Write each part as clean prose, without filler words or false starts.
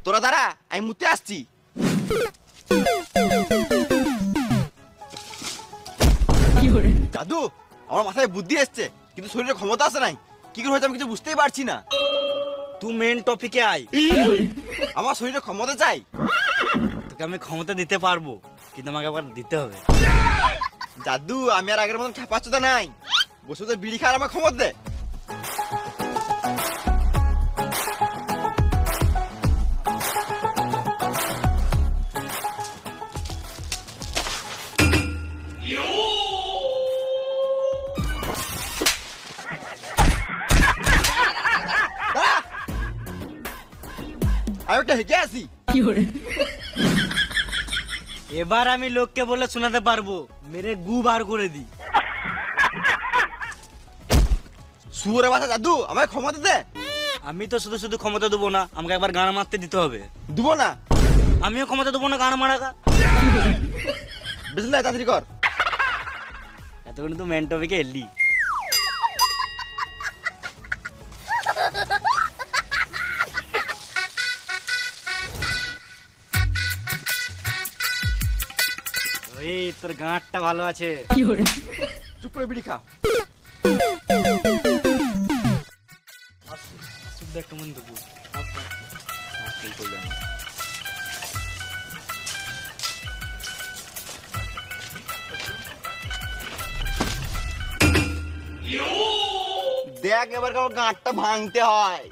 তোরা দাঁড়া, আমি মুতে আসছি। দাদু, আমার মাথায় বুদ্ধি এসছে, কিন্তু শরীরে ক্ষমতা আছে নাই। কি করে হয়েছে আমি কিছু বুঝতেই পারছি না। তুই মেন টপিকে আয়। আমার শরীরে ক্ষমতা চাই। তোকে আমি ক্ষমতা দিতে পারবো, কিন্তু আমাকে আবার দিতে হবে। দাদু, আমি আর আগের মতন খেপাচ্ছতা নাই। বসে তো বিড়ি খাওয়ার আমার ক্ষমতা দে। আমি একটা হেঁকে আসি। এবার আমি লোককে বলে শোনাতে পারবো, মেরে গু বার করে দি। শুয়োরের বাচ্চা দাদু, আমাকে ক্ষমতা দে। আমি তো শুধু শুধু ক্ষমতা দেবো না, আমাকে একবার গান মারতে দিতে হবে। দিব না। আমিও ক্ষমতা দেবো না গান মারাকা। বুঝলি, তাড়াতাড়ি কর। এতক্ষণ তো মেন টপিকে এলি। ওই তোর গাঁটটা ভালো আছে। চুপ করে বিড়ি খা। শুদ্ধ একটা মন দেবো। দেখ এবার কেমন গাঁটটা ভাঙতে হয়।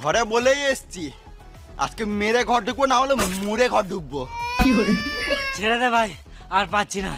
ঘরে বলেই এসছি, আজকে মেরে ঘর ঢুকবো, না হলে মুড়ে ঘর ঢুকবো। ছেড়ে দে ভাই, আর পাচ্ছি না।